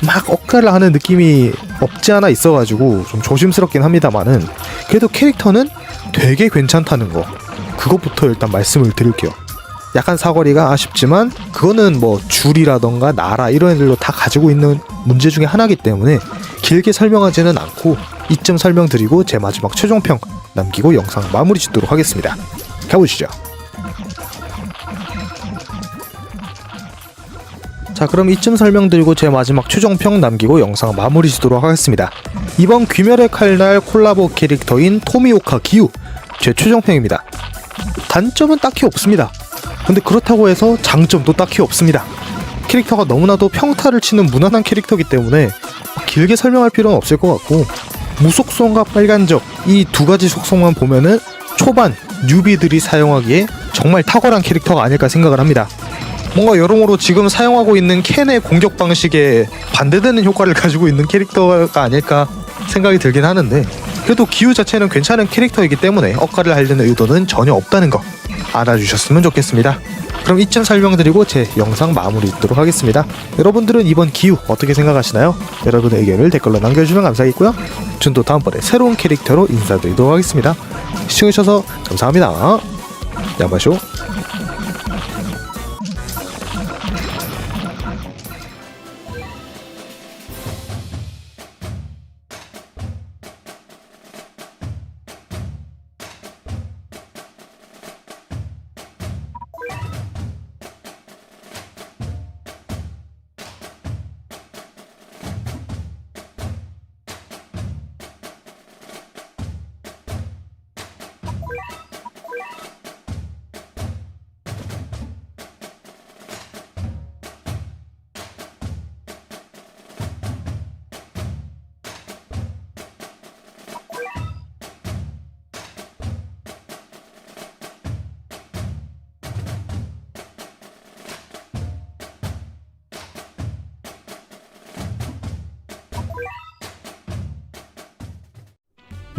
막 억가를 하는 느낌이 없지 않아 있어가지고 좀 조심스럽긴 합니다만은 그래도 캐릭터는 되게 괜찮다는 거, 그것부터 일단 말씀을 드릴게요. 약간 사거리가 아쉽지만 그거는 뭐 줄이라던가 나라 이런 애들로 다 가지고 있는 문제 중에 하나이기 때문에 길게 설명하지는 않고 이점 설명드리고 제 마지막 최종평 남기고 영상 마무리 짓도록 하겠습니다. 가보시죠. 자, 그럼 이쯤 설명드리고 제 마지막 최종평 남기고 영상 마무리 짓도록 하겠습니다. 이번 귀멸의 칼날 콜라보 캐릭터인 토미오카 기우, 제 최종평입니다. 단점은 딱히 없습니다. 근데 그렇다고 해서 장점도 딱히 없습니다. 캐릭터가 너무나도 평타를 치는 무난한 캐릭터이기 때문에 길게 설명할 필요는 없을 것 같고, 무속성과 빨간적 이 두 가지 속성만 보면은 초반 뉴비들이 사용하기에 정말 탁월한 캐릭터가 아닐까 생각을 합니다. 뭔가 여러모로 지금 사용하고 있는 캔의 공격 방식에 반대되는 효과를 가지고 있는 캐릭터가 아닐까 생각이 들긴 하는데, 그래도 기우 자체는 괜찮은 캐릭터이기 때문에 억가를 하려는 의도는 전혀 없다는 거 알아주셨으면 좋겠습니다. 그럼 이쯤 설명드리고 제 영상 마무리 짓도록 하겠습니다. 여러분들은 이번 기우 어떻게 생각하시나요? 여러분의 의견을 댓글로 남겨주시면 감사하겠고요. 전 또 다음번에 새로운 캐릭터로 인사드리도록 하겠습니다. 시청해주셔서 감사합니다. 야마쇼.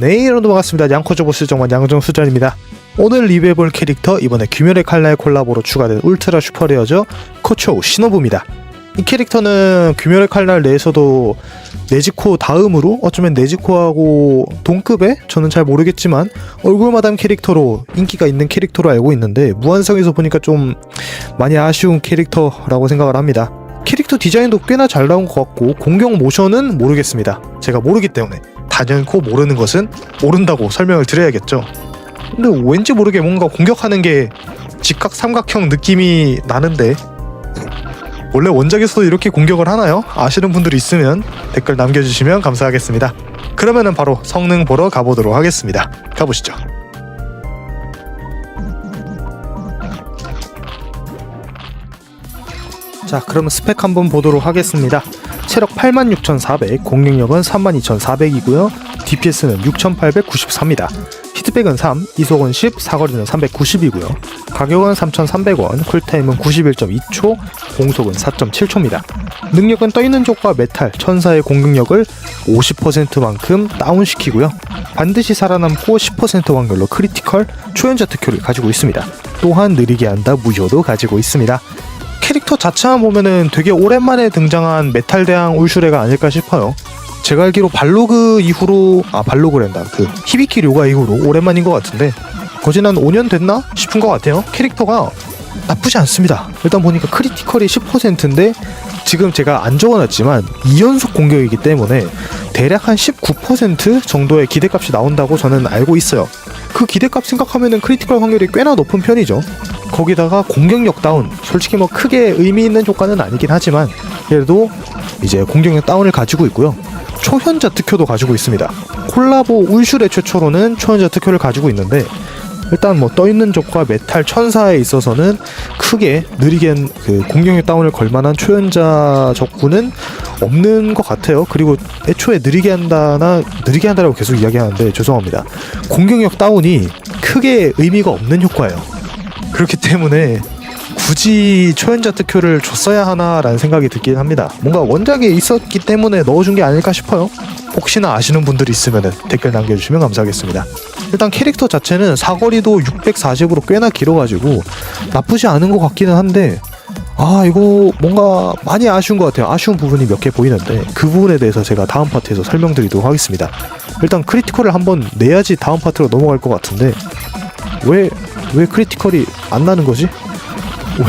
네, 여러분 반갑습니다. 양코조 보스 정원 양정수전입니다. 오늘 리뷰해볼 캐릭터, 이번에 귀멸의 칼날 콜라보로 추가된 울트라 슈퍼레어죠, 코초우 시노부입니다. 이 캐릭터는 귀멸의 칼날 내에서도 네지코 다음으로 어쩌면 네지코하고 동급의, 저는 잘 모르겠지만 얼굴마담 캐릭터로 인기가 있는 캐릭터로 알고 있는데, 무한성에서 보니까 좀 많이 아쉬운 캐릭터라고 생각을 합니다. 캐릭터 디자인도 꽤나 잘 나온 것 같고, 공격 모션은 모르겠습니다. 제가 모르기 때문에 단연코 모르는 것은 모른다고 설명을 드려야겠죠. 근데 왠지 모르게 뭔가 공격하는 게 직각 삼각형 느낌이 나는데, 원래 원작에서도 이렇게 공격을 하나요? 아시는 분들이 있으면 댓글 남겨주시면 감사하겠습니다. 그러면은 바로 성능 보러 가보도록 하겠습니다. 가보시죠. 자, 그럼 스펙 한번 보도록 하겠습니다. 체력 86,400, 공격력은 32,400이고요. DPS는 6,894입니다. 히트백은 3, 이속은 10, 사거리는 390이고요. 가격은 3,300원, 쿨타임은 91.2초, 공속은 4.7초입니다. 능력은 떠있는 족과 메탈, 천사의 공격력을 50%만큼 다운시키고요. 반드시 살아남고 10% 확률로 크리티컬, 초연자 특효를 가지고 있습니다. 또한 느리게 한다 무효도 가지고 있습니다. 캐릭터 자체만 보면은 되게 오랜만에 등장한 메탈 대항 울슈레가 아닐까 싶어요. 제가 알기로 발로그 이후로, 발로그랜다, 히비키 료가 이후로 오랜만인 것 같은데, 거진 한 5년 됐나 싶은 것 같아요. 캐릭터가 나쁘지 않습니다. 일단 보니까 크리티컬이 10%인데 지금 제가 안 적어놨지만 2연속 공격이기 때문에 대략 한 19% 정도의 기대값이 나온다고 저는 알고 있어요. 그 기대값 생각하면은 크리티컬 확률이 꽤나 높은 편이죠. 거기다가 공격력 다운, 솔직히 뭐 크게 의미 있는 효과는 아니긴 하지만 얘도 이제 공격력 다운을 가지고 있고요. 초현자 특효도 가지고 있습니다. 콜라보 울슈레 최초로는 초현자 특효를 가지고 있는데 일단 뭐 떠있는 적과 메탈 천사에 있어서는 크게 느리게 그 공격력 다운을 걸만한 초현자 적군은 없는 것 같아요. 그리고 애초에 느리게 한다라고 계속 이야기하는데 죄송합니다. 공격력 다운이 크게 의미가 없는 효과예요. 그렇기 때문에 굳이 초현자 특효를 줬어야 하나라는 생각이 들긴 합니다. 뭔가 원작에 있었기 때문에 넣어준 게 아닐까 싶어요. 혹시나 아시는 분들이 있으면 댓글 남겨주시면 감사하겠습니다. 일단 캐릭터 자체는 사거리도 640으로 꽤나 길어가지고 나쁘지 않은 것 같기는 한데 이거 뭔가 많이 아쉬운 것 같아요. 아쉬운 부분이 몇 개 보이는데 그 부분에 대해서 제가 다음 파트에서 설명드리도록 하겠습니다. 일단 크리티컬을 한번 내야지 다음 파트로 넘어갈 것 같은데 왜 크리티컬이 안 나는 거지? 왜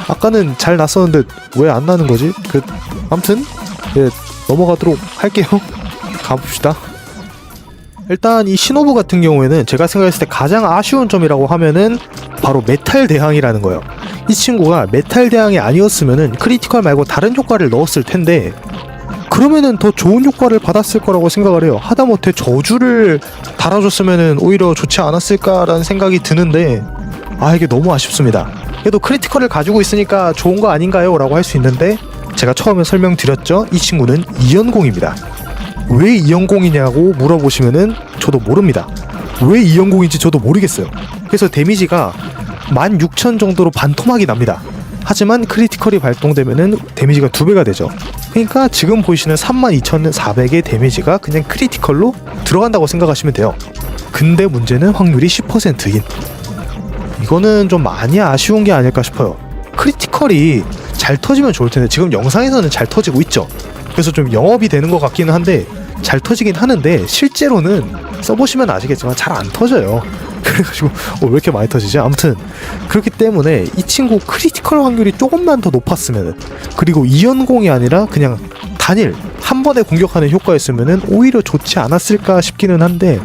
아까는 잘 났었는데 왜 안 나는 거지? 아무튼 넘어가도록 할게요. 가봅시다. 일단 이 신호부 같은 경우에는 제가 생각했을 때 가장 아쉬운 점이라고 하면은 바로 메탈 대항이라는 거예요. 이 친구가 메탈 대항이 아니었으면은 크리티컬 말고 다른 효과를 넣었을 텐데 그러면은 더 좋은 효과를 받았을 거라고 생각을 해요. 하다못해 저주를 달아줬으면은 오히려 좋지 않았을까라는 생각이 드는데 이게 너무 아쉽습니다. 그래도 크리티컬을 가지고 있으니까 좋은 거 아닌가요? 라고 할 수 있는데 제가 처음에 설명드렸죠. 이 친구는 이연공입니다. 왜 이연공이냐고 물어보시면은 저도 모릅니다. 왜 이연공인지 저도 모르겠어요. 그래서 데미지가 16,000 정도로 반토막이 납니다. 하지만 크리티컬이 발동되면은 데미지가 2배가 되죠. 그러니까 지금 보이시는 32,400의 데미지가 그냥 크리티컬로 들어간다고 생각하시면 돼요. 근데 문제는 확률이 10%인 이거는 좀 많이 아쉬운 게 아닐까 싶어요. 크리티컬이 잘 터지면 좋을 텐데 지금 영상에서는 잘 터지고 있죠. 그래서 좀 영업이 되는 것 같기는 한데 잘 터지긴 하는데 실제로는 써보시면 아시겠지만 잘 안 터져요. 그래가지고 왜 이렇게 많이 터지지? 아무튼 그렇기 때문에 이 친구 크리티컬 확률이 조금만 더 높았으면 그리고 이연공이 아니라 그냥 단일 한 번에 공격하는 효과였으면 오히려 좋지 않았을까 싶기는 한데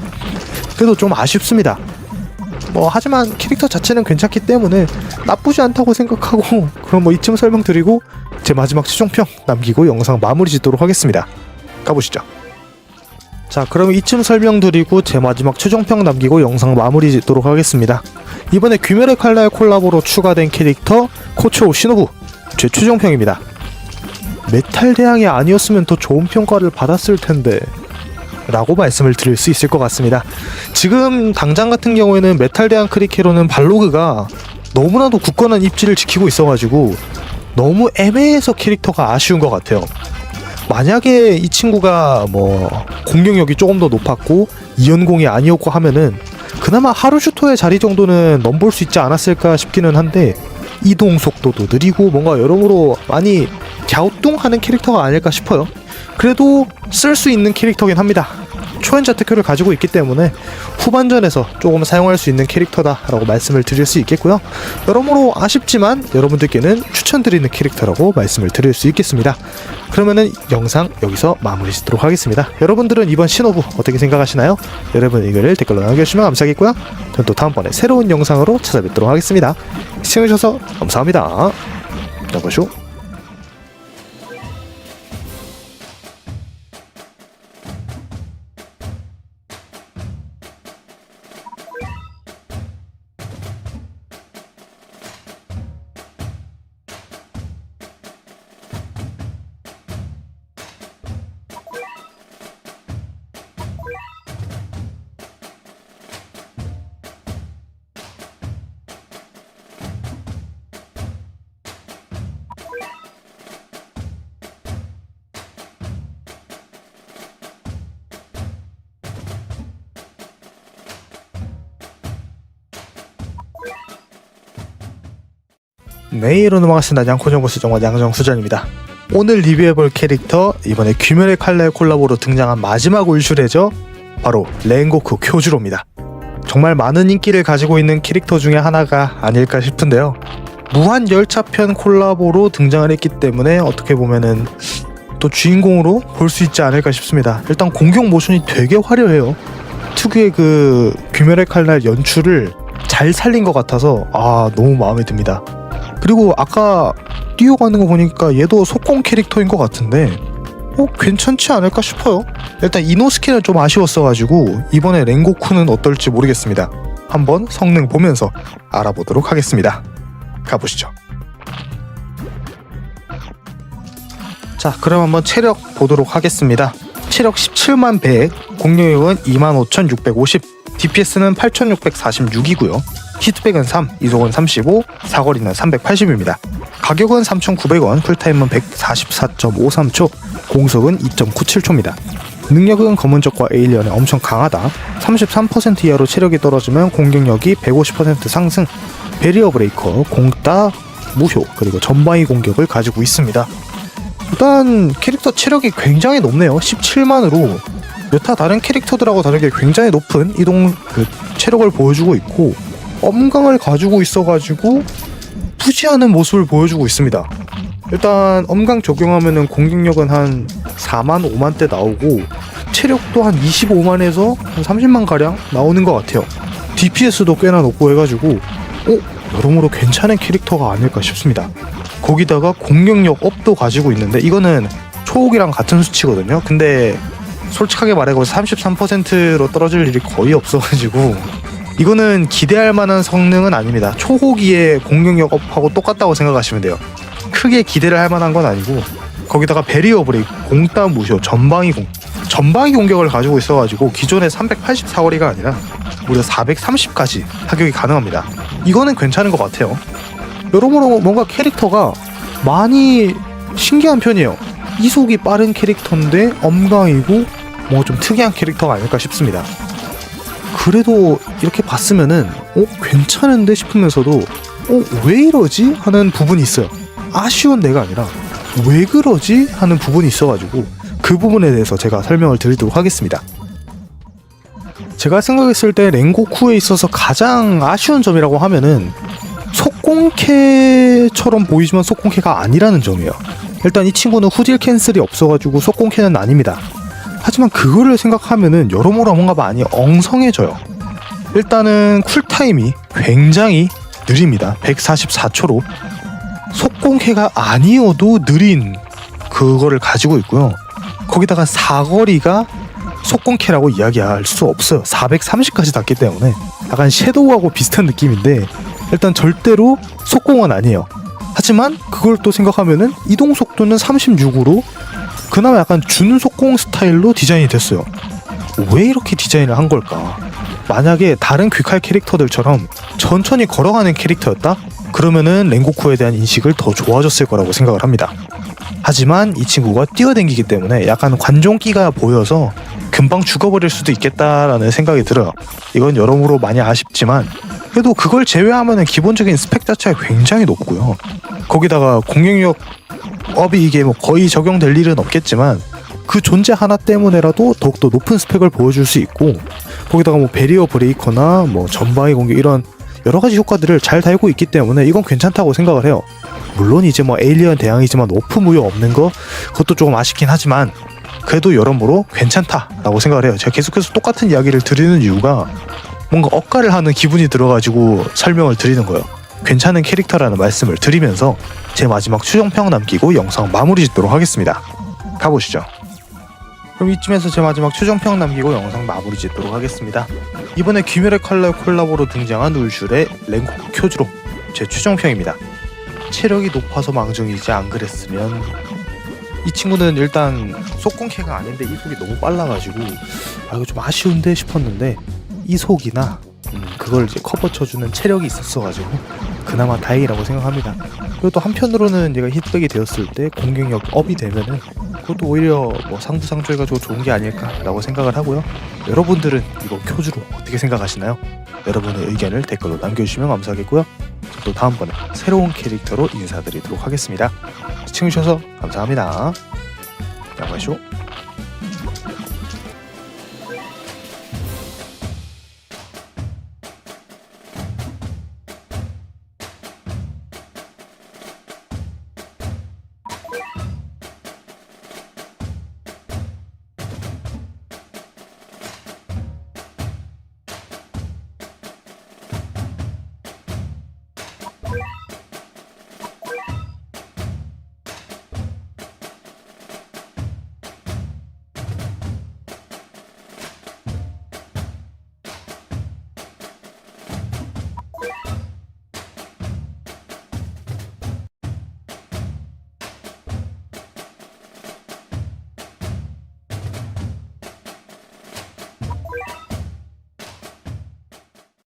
그래도 좀 아쉽습니다. 하지만 캐릭터 자체는 괜찮기 때문에 나쁘지 않다고 생각하고 그럼 이쯤 설명드리고 제 마지막 최종평 남기고 영상 마무리 짓도록 하겠습니다. 가보시죠. 자, 그럼 이쯤 설명드리고 제 마지막 최종평 남기고 영상 마무리 짓도록 하겠습니다. 이번에 귀멸의 칼날 콜라보로 추가된 캐릭터 코초 시노부 제 최종평입니다. 메탈 대항이 아니었으면 더 좋은 평가를 받았을 텐데 라고 말씀을 드릴 수 있을 것 같습니다. 지금 당장 같은 경우에는 메탈 대항 크리케로는 발로그가 너무나도 굳건한 입지를 지키고 있어가지고 너무 애매해서 캐릭터가 아쉬운 것 같아요. 만약에 이 친구가 공격력이 조금 더 높았고 이연공이 아니었고 하면은 그나마 하루슈토의 자리 정도는 넘볼 수 있지 않았을까 싶기는 한데 이동 속도도 느리고 뭔가 여러모로 많이 갸우뚱하는 캐릭터가 아닐까 싶어요. 그래도 쓸 수 있는 캐릭터긴 합니다. 초현자 특효를 가지고 있기 때문에 후반전에서 조금 사용할 수 있는 캐릭터다라고 말씀을 드릴 수 있겠고요. 여러모로 아쉽지만 여러분들께는 추천드리는 캐릭터라고 말씀을 드릴 수 있겠습니다. 그러면은 영상 여기서 마무리 짓도록 하겠습니다. 여러분들은 이번 신호부 어떻게 생각하시나요? 여러분 의견을 댓글로 남겨주시면 감사하겠고요. 저는 또 다음번에 새로운 영상으로 찾아뵙도록 하겠습니다. 시청해주셔서 감사합니다. 여보쇼. 네, 이로는 반갑습니다. 양코정보스 정화 양정수전입니다. 오늘 리뷰해볼 캐릭터 이번에 귀멸의 칼날 콜라보로 등장한 마지막 울슈레죠. 바로 렌고쿠 쿄주로입니다. 정말 많은 인기를 가지고 있는 캐릭터 중에 하나가 아닐까 싶은데요. 무한 열차편 콜라보로 등장을 했기 때문에 어떻게 보면은 또 주인공으로 볼 수 있지 않을까 싶습니다. 일단 공격 모션이 되게 화려해요. 특유의 그 귀멸의 칼날 연출을 잘 살린 것 같아서 너무 마음에 듭니다. 그리고 아까 뛰어가는 거 보니까 얘도 속공 캐릭터인 것 같은데 괜찮지 않을까 싶어요. 일단 이노스케는 좀 아쉬웠어가지고 이번에 랭고쿠는 어떨지 모르겠습니다. 한번 성능 보면서 알아보도록 하겠습니다. 가보시죠. 자, 그럼 한번 체력 보도록 하겠습니다. 체력 17만 100, 공격력은 25,650, DPS는 8,646이고요. 히트백은 3, 이속은 35, 사거리는 380입니다. 가격은 3,900원, 쿨타임은 144.53초, 공속은 2.97초입니다. 능력은 검은적과 에일리언에 엄청 강하다. 33% 이하로 체력이 떨어지면 공격력이 150% 상승, 베리어 브레이커, 공따, 무효, 그리고 전방위 공격을 가지고 있습니다. 일단 캐릭터 체력이 굉장히 높네요. 17만으로 여타 다른 캐릭터들하고 다르게 굉장히 높은 이동 체력을 보여주고 있고, 엄강을 가지고 있어가지고 푸지 않은 모습을 보여주고 있습니다. 일단 엄강 적용하면은 공격력은 한 4만 5만대 나오고, 체력도 한 25만에서 한 30만 가량 나오는 것 같아요. DPS도 꽤나 높고 해가지고 여러모로 괜찮은 캐릭터가 아닐까 싶습니다. 거기다가 공격력 업도 가지고 있는데 이거는 초옥이랑 같은 수치거든요. 근데 솔직하게 말해서 33%로 떨어질 일이 거의 없어가지고 이거는 기대할 만한 성능은 아닙니다. 초호기의 공격력 업하고 똑같다고 생각하시면 돼요. 크게 기대를 할 만한 건 아니고, 거기다가 베리어 브레이크, 공따 무효, 전방위 공격을 가지고 있어가지고 기존의 384거리가 아니라 무려 430까지 타격이 가능합니다. 이거는 괜찮은 것 같아요. 여러모로 뭔가 캐릭터가 많이 신기한 편이에요. 이속이 빠른 캐릭터인데 엄강이고 뭔가 좀 특이한 캐릭터가 아닐까 싶습니다. 그래도 이렇게 봤으면은 괜찮은데 싶으면서도 왜 이러지? 하는 부분이 있어요. 아쉬운 내가 아니라 왜 그러지? 하는 부분이 있어가지고 그 부분에 대해서 제가 설명을 드리도록 하겠습니다. 제가 생각했을 때 랭고쿠에 있어서 가장 아쉬운 점이라고 하면은 속공캐처럼 보이지만 속공캐가 아니라는 점이에요. 일단 이 친구는 후딜 캔슬이 없어가지고 속공캐는 아닙니다. 하지만 그거를 생각하면은 여러모로 뭔가 많이 엉성해져요. 일단은 쿨타임이 굉장히 느립니다. 144초로 속공캐가 아니어도 느린 그거를 가지고 있고요. 거기다가 사거리가 속공캐라고 이야기할 수 없어요. 430까지 닿기 때문에 약간 섀도우하고 비슷한 느낌인데 일단 절대로 속공은 아니에요. 하지만 그걸 또 생각하면은 이동 속도는 36으로 그나마 약간 준속공 스타일로 디자인이 됐어요. 왜 이렇게 디자인을 한 걸까? 만약에 다른 귀칼 캐릭터들처럼 천천히 걸어가는 캐릭터였다? 그러면은 랭고쿠에 대한 인식을 더 좋아졌을 거라고 생각을 합니다. 하지만 이 친구가 뛰어댕기기 때문에 약간 관종기가 보여서 금방 죽어버릴 수도 있겠다라는 생각이 들어요. 이건 여러모로 많이 아쉽지만 그래도 그걸 제외하면은 기본적인 스펙 자체가 굉장히 높고요. 거기다가 공격력 업이 이게 뭐 거의 적용될 일은 없겠지만 그 존재 하나 때문에라도 더욱더 높은 스펙을 보여줄 수 있고, 거기다가 뭐 베리어 브레이커나 뭐 전방위 공격 이런 여러가지 효과들을 잘 달고 있기 때문에 이건 괜찮다고 생각을 해요. 물론 이제 뭐 에일리언 대항이지만 오프 무효 없는 거 그것도 조금 아쉽긴 하지만 그래도 여러모로 괜찮다라고 생각을 해요. 제가 계속해서 똑같은 이야기를 드리는 이유가 뭔가 억가를 하는 기분이 들어가지고 설명을 드리는 거예요. 괜찮은 캐릭터라는 말씀을 드리면서 제 마지막 추정평 남기고 영상 마무리 짓도록 하겠습니다. 가보시죠. 그럼 이쯤에서 제 마지막 추정평 남기고 영상 마무리 짓도록 하겠습니다. 이번에 귀멸의 칼날 콜라보로 등장한 울슐의 랭고쿠 쿄즈로 제 추정평입니다. 체력이 높아서 망정이지 안 그랬으면. 이 친구는 일단 속공캐가 아닌데 이속이 너무 빨라가지고 이거 좀 아쉬운데 싶었는데 이속이나 그걸 이제 커버 쳐주는 체력이 있었어가지고 그나마 다행이라고 생각합니다. 그리고 또 한편으로는 얘가 히트백이 되었을 때 공격력 업이 되면은 그것도 오히려 뭐 상부상조해가지고 좋은 게 아닐까라고 생각을 하고요. 여러분들은 이거 쿄즈로 어떻게 생각하시나요? 여러분의 의견을 댓글로 남겨주시면 감사하겠고요. 또 다음번에 새로운 캐릭터로 인사드리도록 하겠습니다. 시청해주셔서 감사합니다. 양말쇼